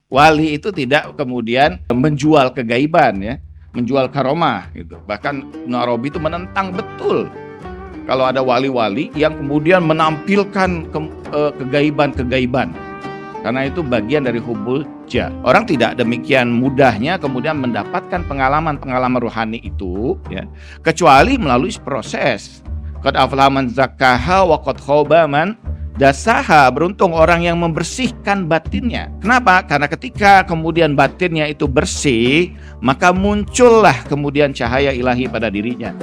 Wali itu tidak kemudian menjual kegaiban ya, menjual karomah gitu. Bahkan Ibnu Arabi itu menentang betul kalau ada wali-wali yang kemudian menampilkan kegaiban-kegaiban. Karena itu bagian dari hubbul jah. Orang tidak demikian mudahnya kemudian mendapatkan pengalaman-pengalaman rohani itu ya, kecuali melalui proses. Qad aflaha man zakkaha wa qad khaba man dasaha. Beruntung orang yang membersihkan batinnya. Kenapa? Karena ketika kemudian batinnya itu bersih, maka muncullah kemudian cahaya ilahi pada dirinya.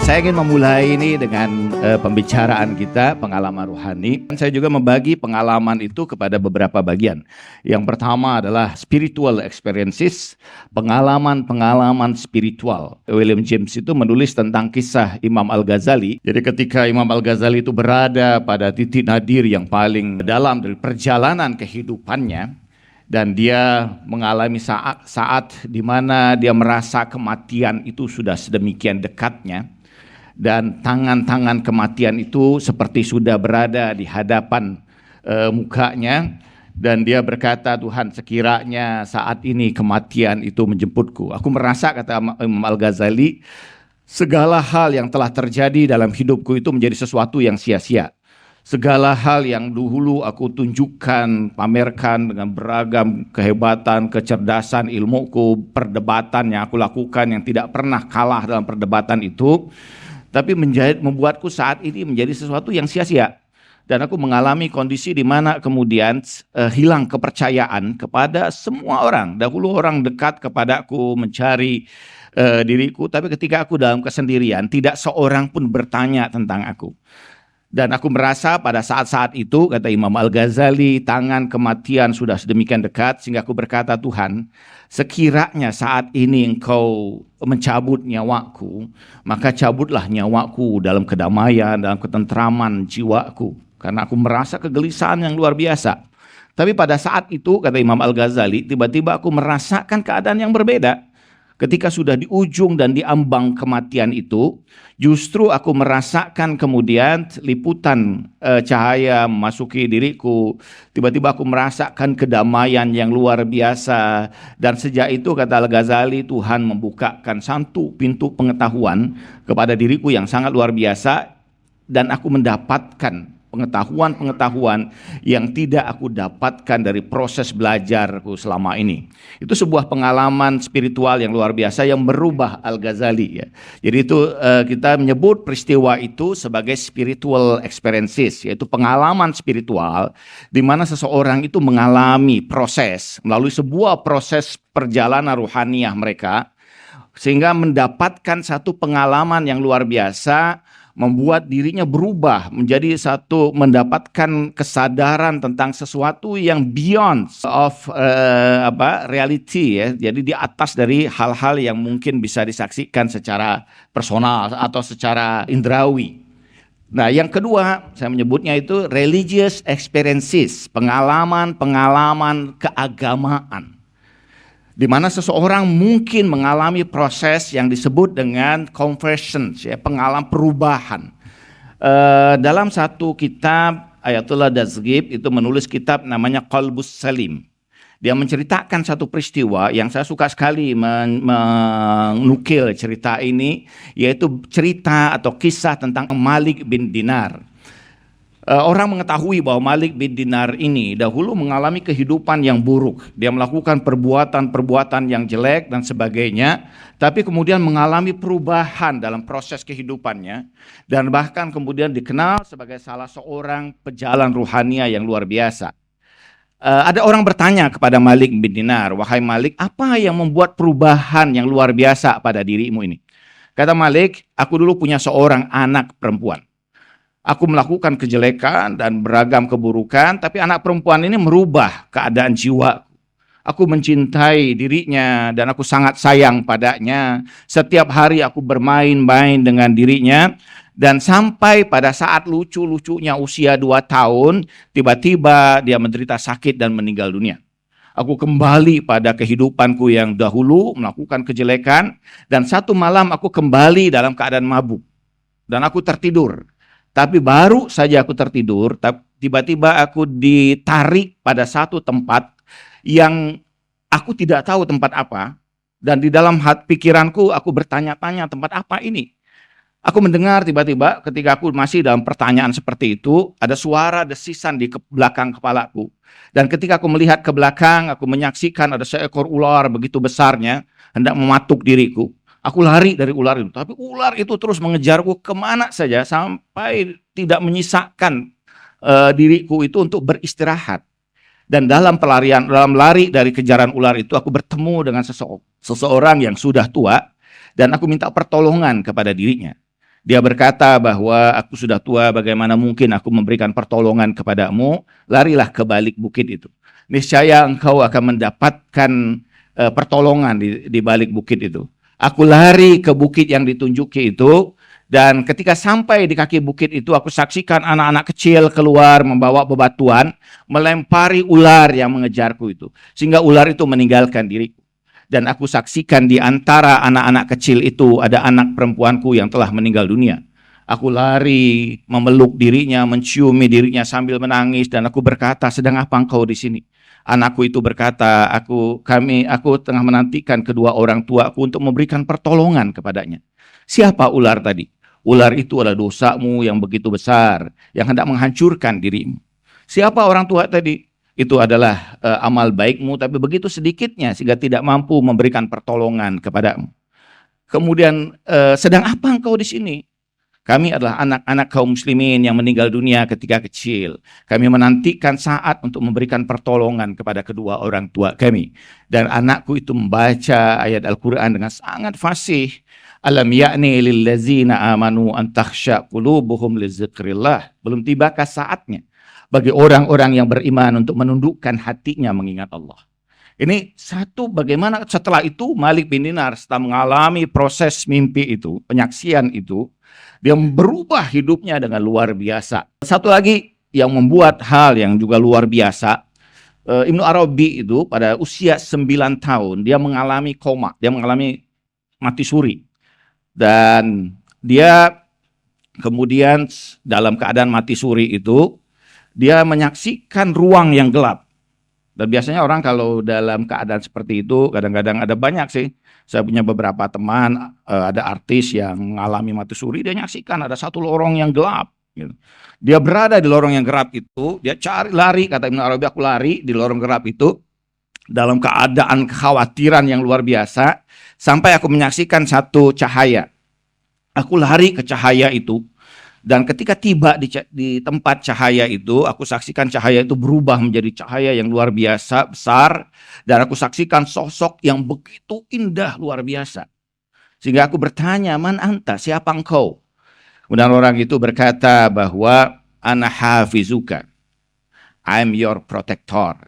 Saya ingin memulai ini dengan pembicaraan kita pengalaman rohani. Saya juga membagi pengalaman itu kepada beberapa bagian. Yang pertama adalah spiritual experiences, pengalaman-pengalaman spiritual. William James itu menulis tentang kisah Imam Al-Ghazali. Jadi ketika Imam Al-Ghazali itu berada pada titik nadir yang paling dalam dari perjalanan kehidupannya, dan dia mengalami saat di mana dia merasa kematian itu sudah sedemikian dekatnya, dan tangan-tangan kematian itu seperti sudah berada di hadapan mukanya, dan dia berkata, Tuhan, sekiranya saat ini kematian itu menjemputku. Aku merasa, kata Imam Al-Ghazali, segala hal yang telah terjadi dalam hidupku itu menjadi sesuatu yang sia-sia. Segala hal yang dahulu aku tunjukkan, pamerkan dengan beragam kehebatan, kecerdasan, ilmuku, perdebatan yang aku lakukan yang tidak pernah kalah dalam perdebatan itu, tapi membuatku saat ini menjadi sesuatu yang sia-sia. Dan aku mengalami kondisi di mana kemudian hilang kepercayaan kepada semua orang. Dahulu orang dekat kepadaku mencari diriku, tapi ketika aku dalam kesendirian, tidak seorang pun bertanya tentang aku. Dan aku merasa pada saat-saat itu, kata Imam Al-Ghazali, tangan kematian sudah sedemikian dekat, sehingga aku berkata, Tuhan, sekiranya saat ini Engkau mencabut nyawaku, maka cabutlah nyawaku dalam kedamaian, dalam ketentraman jiwaku. Karena aku merasa kegelisahan yang luar biasa. Tapi pada saat itu, kata Imam Al-Ghazali, tiba-tiba aku merasakan keadaan yang berbeda. Ketika sudah di ujung dan di ambang kematian itu, justru aku merasakan kemudian liputan cahaya memasuki diriku. Tiba-tiba aku merasakan kedamaian yang luar biasa. Dan sejak itu, kata Al-Ghazali, Tuhan membukakan satu pintu pengetahuan kepada diriku yang sangat luar biasa. Dan aku mendapatkan pengetahuan-pengetahuan yang tidak aku dapatkan dari proses belajarku selama ini. Itu sebuah pengalaman spiritual yang luar biasa yang merubah Al-Ghazali ya. Jadi itu kita menyebut peristiwa itu sebagai spiritual experiences, yaitu pengalaman spiritual di mana seseorang itu mengalami proses melalui sebuah proses perjalanan ruhaniah mereka sehingga mendapatkan satu pengalaman yang luar biasa, membuat dirinya berubah menjadi mendapatkan kesadaran tentang sesuatu yang beyond of reality ya. Jadi di atas dari hal-hal yang mungkin bisa disaksikan secara personal atau secara indrawi. Nah, yang kedua saya menyebutnya itu religious experiences, pengalaman-pengalaman keagamaan. Di mana seseorang mungkin mengalami proses yang disebut dengan conversion, ya, pengalaman perubahan. Dalam satu kitab, Ayatullah Dazghib itu menulis kitab namanya Qalbus Salim. Dia menceritakan satu peristiwa yang saya suka sekali menukil cerita ini, yaitu cerita atau kisah tentang Malik bin Dinar. Orang mengetahui bahwa Malik bin Dinar ini dahulu mengalami kehidupan yang buruk. Dia melakukan perbuatan-perbuatan yang jelek dan sebagainya, tapi kemudian mengalami perubahan dalam proses kehidupannya, dan bahkan kemudian dikenal sebagai salah seorang pejalan ruhania yang luar biasa. Ada orang bertanya kepada Malik bin Dinar, wahai Malik, apa yang membuat perubahan yang luar biasa pada dirimu ini? Kata Malik, aku dulu punya seorang anak perempuan. Aku melakukan kejelekan dan beragam keburukan, tapi anak perempuan ini merubah keadaan jiwa. Aku mencintai dirinya dan aku sangat sayang padanya. Setiap hari aku bermain-main dengan dirinya. Dan sampai pada saat lucu-lucunya usia 2 tahun, tiba-tiba dia menderita sakit dan meninggal dunia. Aku kembali pada kehidupanku yang dahulu, melakukan kejelekan, dan satu malam aku kembali dalam keadaan mabuk. Dan aku tertidur. Tapi baru saja aku tertidur, tiba-tiba aku ditarik pada satu tempat yang aku tidak tahu tempat apa. Dan di dalam pikiranku aku bertanya-tanya, tempat apa ini? Aku mendengar tiba-tiba ketika aku masih dalam pertanyaan seperti itu, ada suara desisan di belakang kepalaku. Dan ketika aku melihat ke belakang, aku menyaksikan ada seekor ular begitu besarnya, hendak mematuk diriku. Aku lari dari ular itu, tapi ular itu terus mengejarku kemana saja sampai tidak menyisakan diriku itu untuk beristirahat. Dan dalam pelarian, dalam lari dari kejaran ular itu, aku bertemu dengan seseorang yang sudah tua, dan aku minta pertolongan kepada dirinya. Dia berkata bahwa aku sudah tua, bagaimana mungkin aku memberikan pertolongan kepadamu, larilah ke balik bukit itu. Niscaya engkau akan mendapatkan pertolongan di balik bukit itu. Aku lari ke bukit yang ditunjuki itu, dan ketika sampai di kaki bukit itu, aku saksikan anak-anak kecil keluar membawa bebatuan, melempari ular yang mengejarku itu. Sehingga ular itu meninggalkan diriku. Dan aku saksikan di antara anak-anak kecil itu ada anak perempuanku yang telah meninggal dunia. Aku lari, memeluk dirinya, menciumi dirinya sambil menangis, dan aku berkata, sedang apa engkau di sini? Anakku itu berkata, aku tengah menantikan kedua orang tuaku untuk memberikan pertolongan kepadanya. Siapa ular tadi? Ular itu adalah dosamu yang begitu besar, yang hendak menghancurkan dirimu. Siapa orang tua tadi? Itu adalah amal baikmu, tapi begitu sedikitnya sehingga tidak mampu memberikan pertolongan kepadamu. Kemudian, sedang apa engkau di sini? Kami adalah anak-anak kaum muslimin yang meninggal dunia ketika kecil. Kami menantikan saat untuk memberikan pertolongan kepada kedua orang tua kami. Dan anakku itu membaca ayat Al-Quran dengan sangat fasih. Alam ya'ni lillazina amanu an takhsha qulubuhum lizikrillah. Belum tibakah saatnya bagi orang-orang yang beriman untuk menundukkan hatinya mengingat Allah. Ini satu, bagaimana setelah itu Malik bin Dinar setelah mengalami proses mimpi itu, penyaksian itu, dia berubah hidupnya dengan luar biasa. Satu lagi yang membuat hal yang juga luar biasa, Ibnu Arabi itu pada usia 9 tahun, dia mengalami koma, dia mengalami mati suri. Dan dia kemudian dalam keadaan mati suri itu, dia menyaksikan ruang yang gelap. Dan biasanya orang kalau dalam keadaan seperti itu, kadang-kadang ada banyak sih. Saya punya beberapa teman, ada artis yang mengalami mati suri, dia menyaksikan ada satu lorong yang gelap. Gitu. Dia berada di lorong yang gelap itu, dia lari, kata Ibnu Arabi, aku lari di lorong gelap itu, dalam keadaan kekhawatiran yang luar biasa, sampai aku menyaksikan satu cahaya. Aku lari ke cahaya itu, dan ketika tiba di tempat cahaya itu, aku saksikan cahaya itu berubah menjadi cahaya yang luar biasa, besar. Dan aku saksikan sosok yang begitu indah, luar biasa. Sehingga aku bertanya, man anta, siapa engkau? Kemudian orang itu berkata bahwa, ana hafizuka, I'm your protector.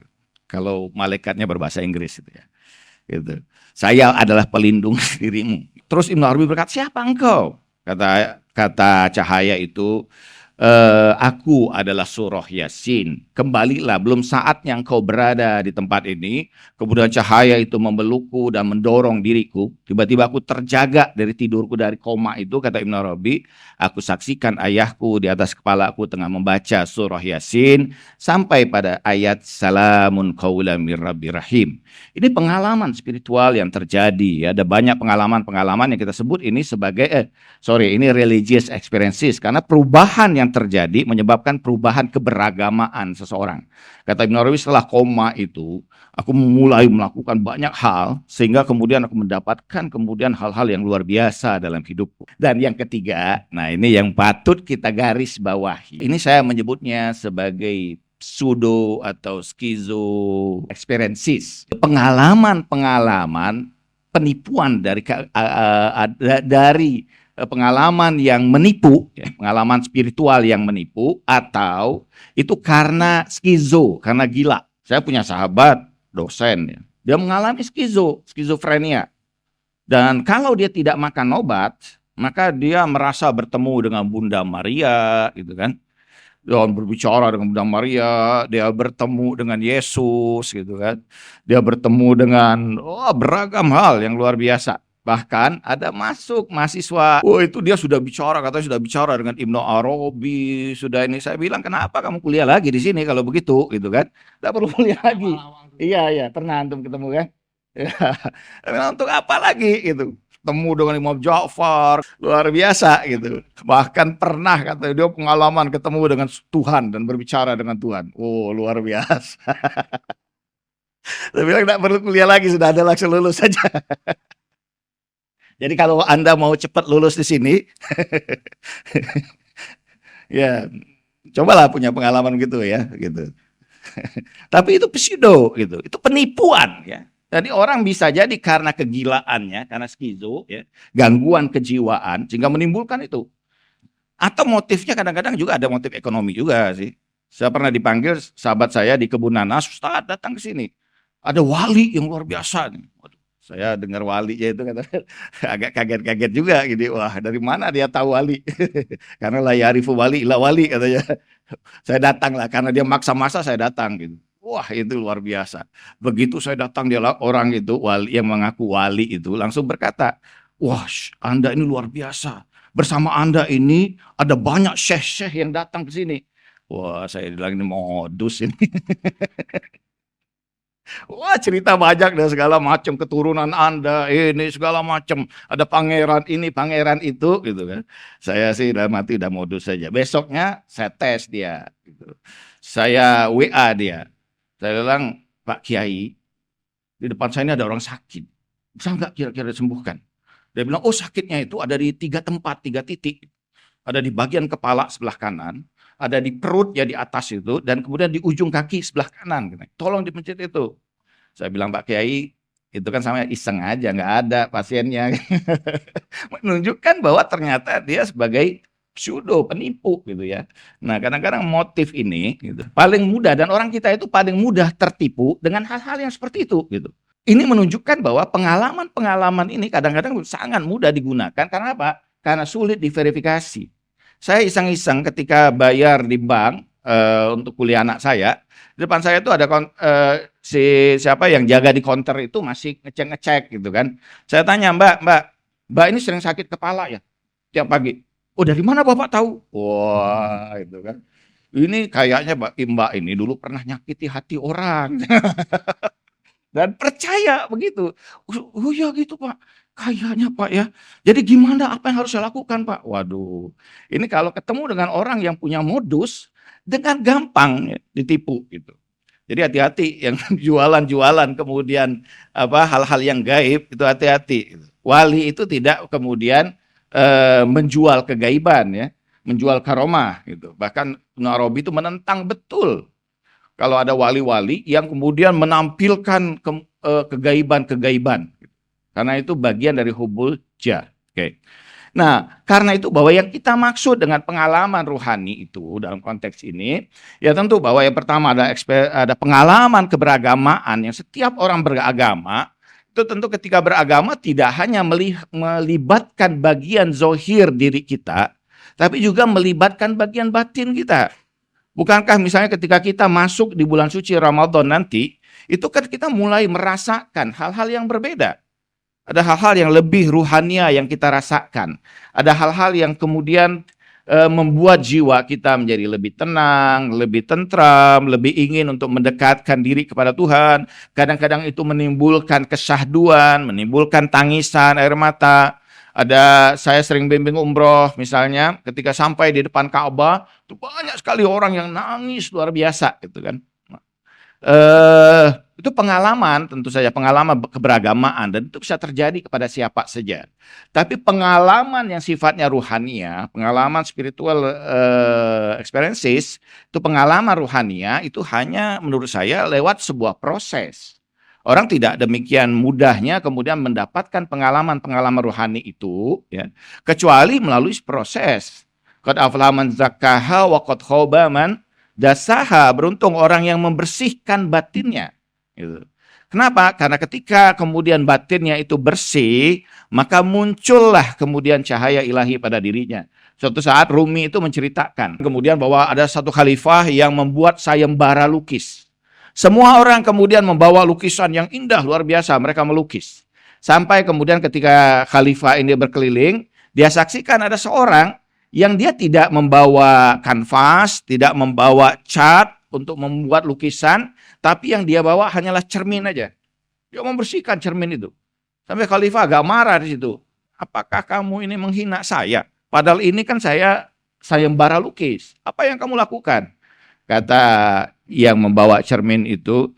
Kalau malaikatnya berbahasa Inggris itu ya. Gitu. Saya adalah pelindung dirimu. Terus Ibnu Arabi berkata, siapa engkau? Kata cahaya itu, aku adalah surah Yasin. Kembalilah, belum saatnya engkau berada di tempat ini. Kemudian cahaya itu memelukku dan mendorong diriku. Tiba-tiba aku terjaga dari tidurku, dari koma itu, kata Ibnu Arabi. Aku saksikan ayahku di atas kepalaku tengah membaca surah Yasin sampai pada ayat salamun qaulan mir rabbir rahim. Ini pengalaman spiritual yang terjadi. Ada banyak pengalaman-pengalaman yang kita sebut ini sebagai ini religious experiences, karena perubahan yang terjadi menyebabkan perubahan keberagamaan seseorang. Kata Ibnu Arabi, setelah koma itu, aku mulai melakukan banyak hal, sehingga kemudian aku mendapatkan kemudian hal-hal yang luar biasa dalam hidupku. Dan yang ketiga, nah ini yang patut kita garis bawahi. Ini saya menyebutnya sebagai pseudo atau skizo experiences. Pengalaman-pengalaman penipuan dari pengalaman yang menipu, pengalaman spiritual yang menipu, atau itu karena skizo, karena gila. Saya punya sahabat dosen, ya. Dia mengalami skizofrenia. Dan kalau dia tidak makan obat, maka dia merasa bertemu dengan Bunda Maria, gitu kan. Dan berbicara dengan Bunda Maria, dia bertemu dengan Yesus gitu kan. Dia bertemu dengan beragam hal yang luar biasa. Bahkan ada masuk mahasiswa, itu dia sudah bicara, katanya sudah bicara dengan Ibnu Arabi, sudah ini. Saya bilang, kenapa kamu kuliah lagi di sini kalau begitu, gitu kan? Tidak perlu kuliah lagi. Iya, iya, pernah antum ketemu kan? Ya, untuk apa lagi gitu? Temu dengan Imam Ja'far, luar biasa gitu. Bahkan pernah kata dia pengalaman ketemu dengan Tuhan dan berbicara dengan Tuhan. Oh, luar biasa. Saya bilang tidak perlu kuliah lagi, sudah ada langsung lulus saja. Jadi kalau Anda mau cepat lulus di sini, ya cobalah punya pengalaman gitu ya, gitu. Tapi itu pseudo gitu, itu penipuan ya. Jadi orang bisa jadi karena kegilaannya, karena skizo, ya, gangguan kejiwaan, sehingga menimbulkan itu. Atau motifnya kadang-kadang juga ada motif ekonomi juga sih. Saya pernah dipanggil sahabat saya di Kebun Nanas, Ustaz datang ke sini. Ada wali yang luar biasa. Waduh, saya dengar walinya itu kata agak kaget-kaget juga gitu. Wah, dari mana dia tahu wali? Karena la ya'rifu wali illa wali katanya. Saya datang lah karena dia maksa-maksa saya datang gitu. Wah, itu luar biasa. Begitu saya datang, dia orang itu wali yang mengaku wali itu langsung berkata, "Wah, Anda ini luar biasa. Bersama Anda ini ada banyak syekh-syekh yang datang ke sini." Wah, saya bilang ini modus ini. Wah, cerita banyak dan segala macam, keturunan Anda ini segala macam, ada pangeran ini, pangeran itu gitu kan. Saya sih udah mati, udah modus saja. Besoknya saya tes dia gitu. Saya WA dia. Saya bilang, "Pak Kiai, di depan saya ini ada orang sakit. Bisa nggak kira-kira disembuhkan?" Dia bilang, "Oh, sakitnya itu ada di 3 tempat, 3 titik. Ada di bagian kepala sebelah kanan, ada di perut ya di atas itu, dan kemudian di ujung kaki sebelah kanan. Tolong dipencet itu." Saya bilang, "Pak Kiai, itu kan sama iseng aja, nggak ada pasiennya." Menunjukkan bahwa ternyata dia sebagai pseudo penipu gitu ya. Nah, kadang-kadang motif ini gitu, paling mudah, dan orang kita itu paling mudah tertipu dengan hal-hal yang seperti itu gitu. Ini menunjukkan bahwa pengalaman-pengalaman ini kadang-kadang sangat mudah digunakan karena apa? Karena sulit diverifikasi. Saya iseng-iseng ketika bayar di bank untuk kuliah anak saya, di depan saya itu ada siapa yang jaga di counter itu masih ngecek-ngecek gitu kan. Saya tanya, Mbak ini sering sakit kepala ya tiap pagi. "Oh, dari mana Bapak tahu?" Wah, itu kan. Ini kayaknya Mbak ini dulu pernah nyakiti hati orang. Dan percaya begitu. Oh ya gitu Pak, kayaknya Pak ya. Jadi gimana, apa yang harus saya lakukan Pak? Waduh, ini kalau ketemu dengan orang yang punya modus, dengan gampang ya, ditipu gitu. Jadi hati-hati yang jualan-jualan kemudian hal-hal yang gaib itu hati-hati. Wali itu tidak kemudian menjual kegaiban ya, menjual karomah gitu. Bahkan Ibnu Arabi itu menentang betul kalau ada wali-wali yang kemudian menampilkan kegaiban-kegaiban. Karena itu bagian dari hubul jah. Oke. Nah, karena itu bahwa yang kita maksud dengan pengalaman ruhani itu dalam konteks ini, ya tentu bahwa yang pertama ada pengalaman keberagamaan yang setiap orang beragama, itu tentu ketika beragama tidak hanya melibatkan bagian zohir diri kita, tapi juga melibatkan bagian batin kita. Bukankah misalnya ketika kita masuk di bulan suci Ramadan nanti, itu kan kita mulai merasakan hal-hal yang berbeda. Ada hal-hal yang lebih ruhania yang kita rasakan. Ada hal-hal yang kemudian membuat jiwa kita menjadi lebih tenang, lebih tentram, lebih ingin untuk mendekatkan diri kepada Tuhan. Kadang-kadang itu menimbulkan kesyahduan, menimbulkan tangisan, air mata. Saya sering bimbing umroh misalnya, ketika sampai di depan Ka'bah, itu banyak sekali orang yang nangis luar biasa gitu kan. Itu pengalaman, tentu saja pengalaman keberagamaan, dan itu bisa terjadi kepada siapa saja. Tapi pengalaman yang sifatnya ruhania, pengalaman spiritual experiences, itu pengalaman ruhania itu hanya menurut saya lewat sebuah proses. Orang tidak demikian mudahnya kemudian mendapatkan pengalaman-pengalaman rohani itu, ya, kecuali melalui proses. Qad aflaha man zakkaha wa qad khaba man dasaha. Beruntung orang yang membersihkan batinnya. Gitu. Kenapa? Karena ketika kemudian batinnya itu bersih, maka muncullah kemudian cahaya ilahi pada dirinya. Suatu saat Rumi itu menceritakan kemudian bahwa ada satu khalifah yang membuat sayembara lukis. Semua orang kemudian membawa lukisan yang indah luar biasa, mereka melukis. Sampai kemudian ketika khalifah ini berkeliling, dia saksikan ada seorang yang dia tidak membawa kanvas, tidak membawa cat untuk membuat lukisan, tapi yang dia bawa hanyalah cermin aja. Dia membersihkan cermin itu. Sampai khalifah agak marah di situ. Apakah kamu ini menghina saya? Padahal ini kan saya sayembara lukis. Apa yang kamu lakukan? Kata yang membawa cermin itu,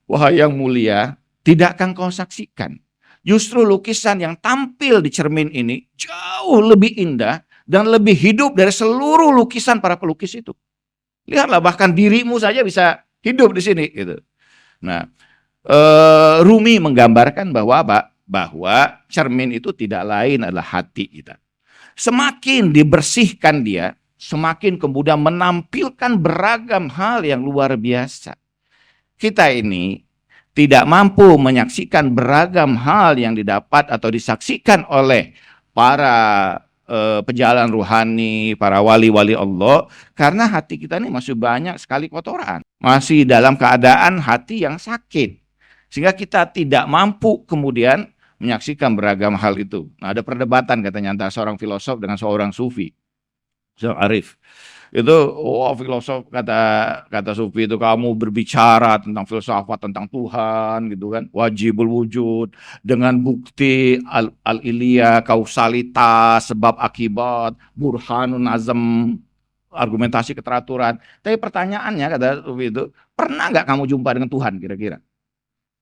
wahai yang mulia, tidakkah kau saksikan? Justru lukisan yang tampil di cermin ini jauh lebih indah dan lebih hidup dari seluruh lukisan para pelukis itu. Lihatlah, bahkan dirimu saja bisa hidup di sini. Gitu. Nah, Rumi menggambarkan bahwa apa? Bahwa cermin itu tidak lain adalah hati kita. Semakin dibersihkan dia, semakin kemudian menampilkan beragam hal yang luar biasa. Kita ini tidak mampu menyaksikan beragam hal yang didapat atau disaksikan oleh para pejalan rohani, para wali-wali Allah, karena hati kita ini masih banyak sekali kotoran. Masih dalam keadaan hati yang sakit. Sehingga kita tidak mampu kemudian menyaksikan beragam hal itu. Nah, ada perdebatan katanya antara seorang filosof dengan seorang sufi. Seorang arif. Itu filosof kata sufi itu, kamu berbicara tentang filsafat tentang Tuhan gitu kan, wajibul wujud dengan bukti al-iliyah, kausalitas, sebab akibat, burhanun azam, argumentasi keteraturan. Tapi pertanyaannya kata sufi itu, pernah nggak kamu jumpa dengan Tuhan kira-kira?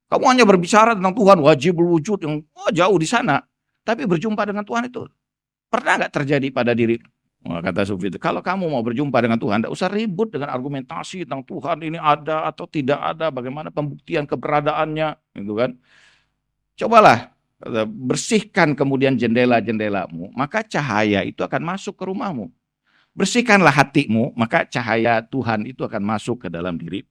Kamu hanya berbicara tentang Tuhan wajibul wujud yang jauh di sana, tapi berjumpa dengan Tuhan itu pernah nggak terjadi pada diri? Kata sufi itu, kalau kamu mau berjumpa dengan Tuhan, tidak usah ribut dengan argumentasi tentang Tuhan ini ada atau tidak ada, bagaimana pembuktian keberadaannya, gitu kan? Cobalah bersihkan kemudian jendela-jendelamu, maka cahaya itu akan masuk ke rumahmu. Bersihkanlah hatimu, maka cahaya Tuhan itu akan masuk ke dalam diri.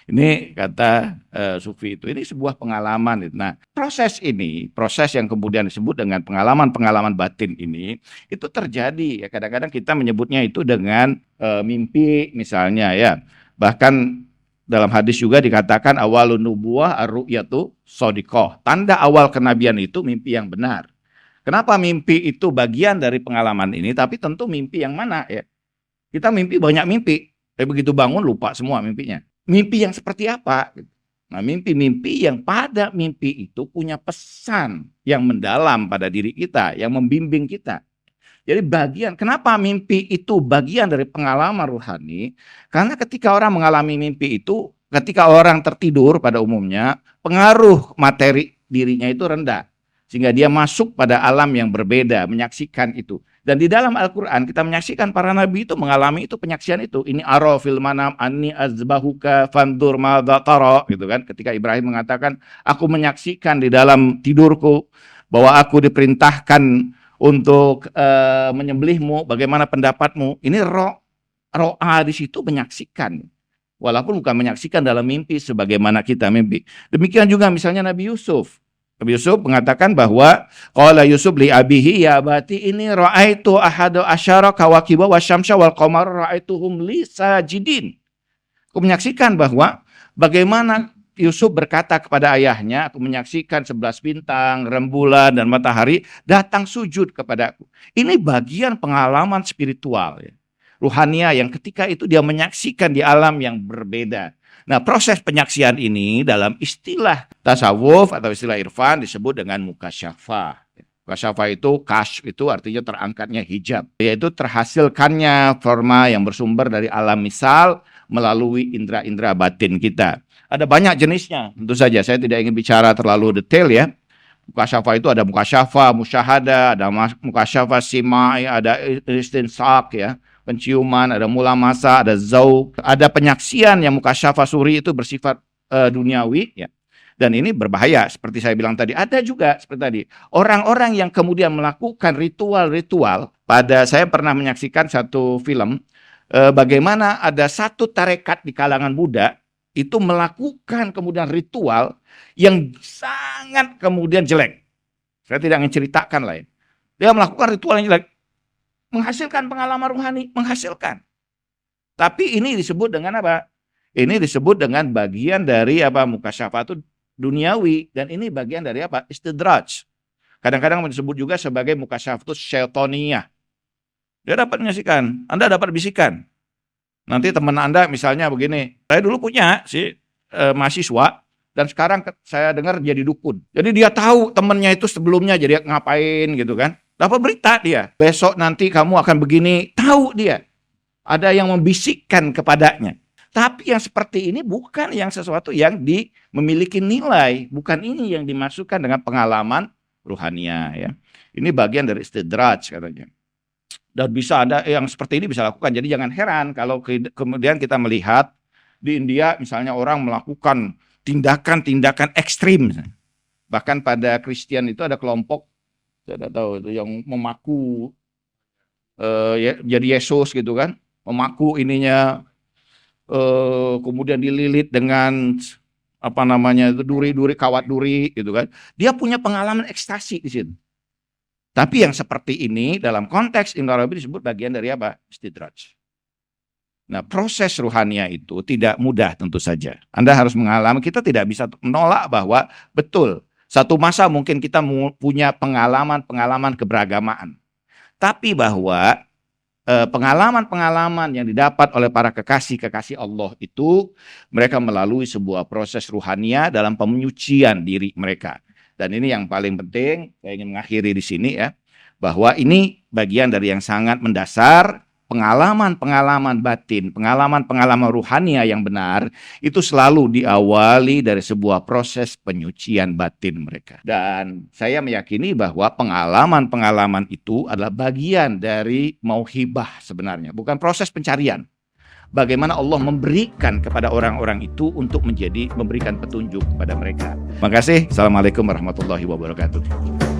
Ini kata sufi itu, ini sebuah pengalaman. Nah, proses yang kemudian disebut dengan pengalaman-pengalaman batin ini, itu terjadi. Ya, kadang-kadang kita menyebutnya itu dengan mimpi misalnya ya. Bahkan dalam hadis juga dikatakan awalun nubuwah ar-ru'yatu shadiqah. Tanda awal kenabian itu mimpi yang benar. Kenapa mimpi itu bagian dari pengalaman ini? Tapi tentu mimpi yang mana ya? Kita mimpi banyak mimpi, tapi begitu bangun lupa semua mimpinya. Mimpi yang seperti apa? Nah, mimpi-mimpi yang pada mimpi itu punya pesan yang mendalam pada diri kita, yang membimbing kita. Jadi kenapa mimpi itu bagian dari pengalaman rohani? Karena ketika orang mengalami mimpi itu, ketika orang tertidur pada umumnya, pengaruh materi dirinya itu rendah. Sehingga dia masuk pada alam yang berbeda, menyaksikan itu. Dan di dalam Al-Quran kita menyaksikan para nabi itu mengalami itu, penyaksian itu. Ini ara fil manam anni azbahuka fandur madza tara, gitu kan. Ketika Ibrahim mengatakan, aku menyaksikan di dalam tidurku bahwa aku diperintahkan untuk menyembelihmu, bagaimana pendapatmu. Ini ro'a di situ menyaksikan. Walaupun bukan menyaksikan dalam mimpi sebagaimana kita mimpi. Demikian juga misalnya Nabi Yusuf. Nabi Yusuf mengatakan bahwa qala Yusuf li abihi ya abati ini ra'aitu ahada asyara kawakiba wasyamsa wal qamara ra'aituhum li sajidin. Aku menyaksikan bahwa bagaimana Yusuf berkata kepada ayahnya, aku menyaksikan 11 bintang, rembulan dan matahari datang sujud kepadaku. Ini bagian pengalaman spiritual ya. Ruhania yang ketika itu dia menyaksikan di alam yang berbeda. Nah, proses penyaksian ini dalam istilah tasawuf atau istilah irfan disebut dengan mukasyafah. Mukasyafah itu, kasyf itu artinya terangkatnya hijab, yaitu terhasilkannya forma yang bersumber dari alam misal melalui indera-indera batin kita. Ada banyak jenisnya, tentu saja saya tidak ingin bicara terlalu detail ya. Mukasyafah itu ada mukasyafah musyahada, ada mukasyafah simai, ada istinsak ya, penciuman, ada mulamasa, ada zauq, ada penyaksian yang mukasyafah suri itu bersifat duniawi ya. Dan ini berbahaya seperti saya bilang tadi. Ada juga seperti tadi orang-orang yang kemudian melakukan ritual-ritual. Saya pernah menyaksikan satu film bagaimana ada satu tarekat di kalangan Buddha itu melakukan kemudian ritual yang sangat kemudian jelek. Saya tidak ingin ceritakan lah ya. Dia melakukan ritual yang jelek. menghasilkan pengalaman rohani, menghasilkan. Tapi ini disebut dengan apa? Ini disebut dengan bagian dari apa? Mukasyafah itu duniawi, dan ini bagian dari apa? Istidraj. Kadang-kadang disebut juga sebagai mukasyafah itu syaitoniyah. Dia dapat menyaksikan, Anda dapat bisikan. Nanti teman Anda misalnya begini, saya dulu punya mahasiswa, dan sekarang saya dengar jadi dukun. Jadi dia tahu temannya itu sebelumnya jadi ngapain gitu kan. Dapat berita dia. Besok nanti kamu akan begini. Tahu dia. Ada yang membisikkan kepadanya. Tapi yang seperti ini bukan yang sesuatu yang memiliki nilai. Bukan ini yang dimasukkan dengan pengalaman ruhania. Ya. Ini bagian dari istidraj katanya. Dan bisa ada yang seperti ini bisa lakukan. Jadi jangan heran kalau kemudian kita melihat di India misalnya orang melakukan tindakan-tindakan ekstrim. Bahkan pada Kristen itu ada kelompok, saya tidak tahu itu yang memaku jadi Yesus gitu kan, memaku ininya, kemudian dililit dengan apa namanya itu duri-duri, kawat duri gitu kan. Dia punya pengalaman ekstasi di situ. Tapi yang seperti ini dalam konteks Ibnu Arabi disebut bagian dari apa? Istidraj. Nah, proses ruhania itu tidak mudah tentu saja. Anda harus mengalami, kita tidak bisa menolak bahwa betul, satu masa mungkin kita punya pengalaman-pengalaman keberagamaan. Tapi bahwa pengalaman-pengalaman yang didapat oleh para kekasih-kekasih Allah itu, mereka melalui sebuah proses ruhania dalam penyucian diri mereka. Dan ini yang paling penting, saya ingin mengakhiri di sini ya, bahwa ini bagian dari yang sangat mendasar. Pengalaman-pengalaman batin, pengalaman-pengalaman ruhania yang benar, itu selalu diawali dari sebuah proses penyucian batin mereka. Dan saya meyakini bahwa pengalaman-pengalaman itu adalah bagian dari mauhibah sebenarnya, bukan proses pencarian. Bagaimana Allah memberikan kepada orang-orang itu untuk memberikan petunjuk kepada mereka. Terima kasih. Assalamualaikum warahmatullahi wabarakatuh.